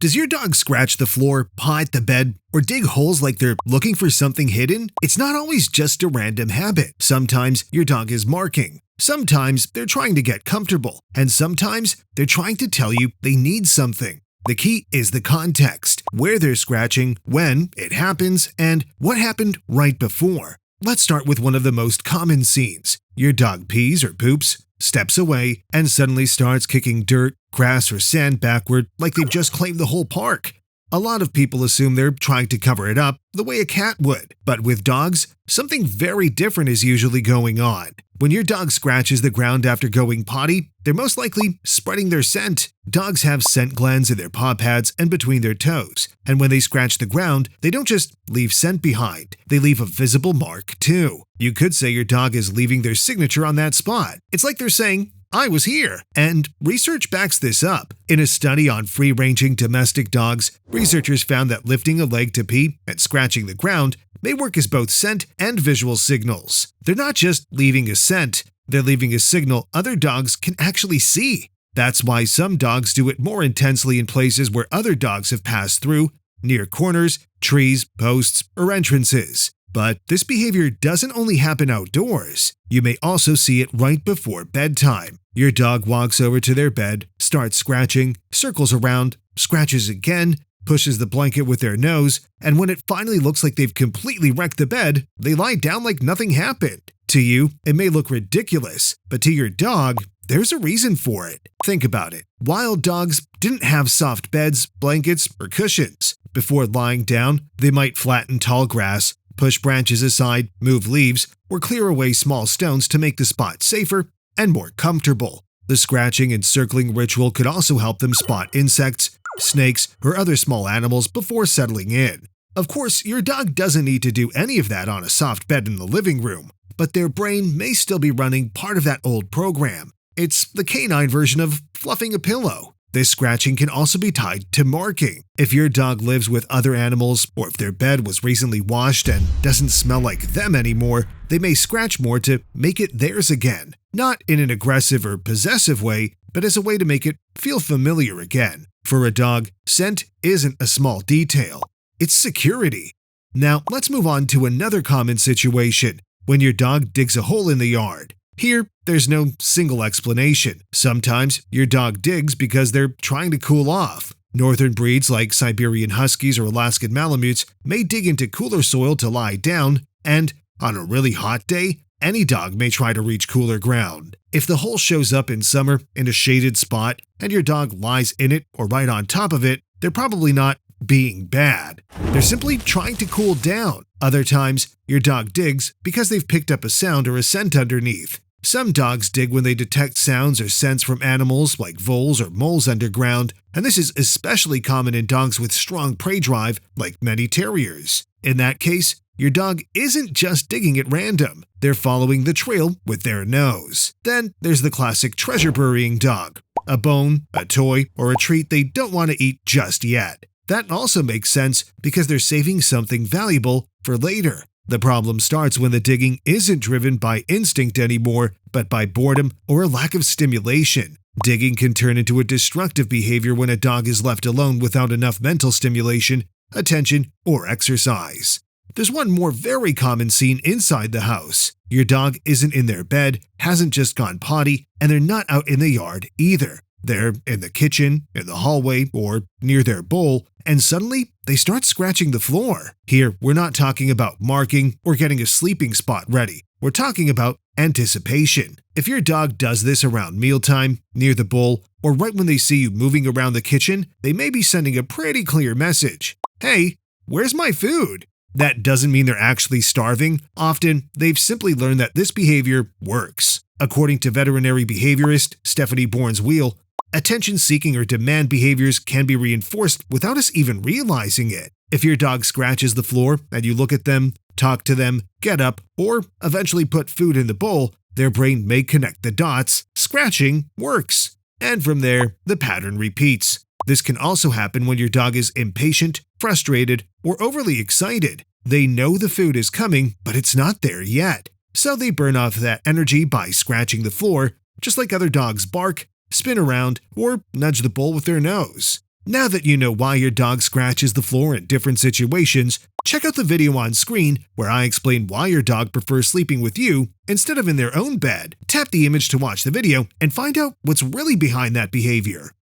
Does your dog scratch the floor, paw at the bed, or dig holes like they're looking for something hidden? It's not always just a random habit. Sometimes your dog is marking. Sometimes they're trying to get comfortable. And sometimes they're trying to tell you they need something. The key is the context, where they're scratching, when it happens, and what happened right before. Let's start with one of the most common scenes. Your dog pees or poops, steps away, and suddenly starts kicking dirt, grass, or sand backward like they've just claimed the whole park. A lot of people assume they're trying to cover it up the way a cat would, but with dogs, something very different is usually going on. When your dog scratches the ground after going potty, they're most likely spreading their scent. Dogs have scent glands in their paw pads and between their toes, and when they scratch the ground, they don't just leave scent behind, they leave a visible mark too. You could say your dog is leaving their signature on that spot. It's like they're saying, "I was here." And research backs this up. In a study on free-ranging domestic dogs, researchers found that lifting a leg to pee and scratching the ground may work as both scent and visual signals. They're not just leaving a scent, they're leaving a signal other dogs can actually see. That's why some dogs do it more intensely in places where other dogs have passed through, near corners, trees, posts, or entrances. But this behavior doesn't only happen outdoors. You may also see it right before bedtime. Your dog walks over to their bed, starts scratching, circles around, scratches again, pushes the blanket with their nose, and when it finally looks like they've completely wrecked the bed, they lie down like nothing happened. To you, it may look ridiculous, but to your dog, there's a reason for it. Think about it. Wild dogs didn't have soft beds, blankets, or cushions. Before lying down, they might flatten tall grass, push branches aside, move leaves, or clear away small stones to make the spot safer and more comfortable. The scratching and circling ritual could also help them spot insects, snakes, or other small animals before settling in. Of course, your dog doesn't need to do any of that on a soft bed in the living room, but their brain may still be running part of that old program. It's the canine version of fluffing a pillow. This scratching can also be tied to marking. If your dog lives with other animals, or if their bed was recently washed and doesn't smell like them anymore, they may scratch more to make it theirs again. Not in an aggressive or possessive way, but as a way to make it feel familiar again. For a dog, scent isn't a small detail. It's security. Now, let's move on to another common situation, when your dog digs a hole in the yard. Here, there's no single explanation. Sometimes your dog digs because they're trying to cool off. Northern breeds like Siberian Huskies or Alaskan Malamutes may dig into cooler soil to lie down, and on a really hot day, any dog may try to reach cooler ground. If the hole shows up in summer in a shaded spot and your dog lies in it or right on top of it, they're probably not being bad. They're simply trying to cool down. Other times, your dog digs because they've picked up a sound or a scent underneath. Some dogs dig when they detect sounds or scents from animals like voles or moles underground, and this is especially common in dogs with strong prey drive like many terriers. In that case, your dog isn't just digging at random, they're following the trail with their nose. Then there's the classic treasure-burying dog, a bone, a toy, or a treat they don't want to eat just yet. That also makes sense because they're saving something valuable for later. The problem starts when the digging isn't driven by instinct anymore, but by boredom or a lack of stimulation. Digging can turn into a destructive behavior when a dog is left alone without enough mental stimulation, attention, or exercise. There's one more very common scene inside the house. Your dog isn't in their bed, hasn't just gone potty, and they're not out in the yard either. They're in the kitchen, in the hallway, or near their bowl, and suddenly they start scratching the floor. Here, we're not talking about marking or getting a sleeping spot ready. We're talking about anticipation. If your dog does this around mealtime, near the bowl, or right when they see you moving around the kitchen, they may be sending a pretty clear message. Hey, where's my food? That doesn't mean they're actually starving. Often, they've simply learned that this behavior works. According to veterinary behaviorist Stephanie Bournes-Wheel, attention-seeking or demand behaviors can be reinforced without us even realizing it. If your dog scratches the floor and you look at them, talk to them, get up, or eventually put food in the bowl, their brain may connect the dots. Scratching works. And from there, the pattern repeats. This can also happen when your dog is impatient, frustrated, or overly excited. They know the food is coming, but it's not there yet. So they burn off that energy by scratching the floor, just like other dogs bark, spin around, or nudge the bowl with their nose. Now that you know why your dog scratches the floor in different situations, check out the video on screen where I explain why your dog prefers sleeping with you instead of in their own bed. Tap the image to watch the video and find out what's really behind that behavior.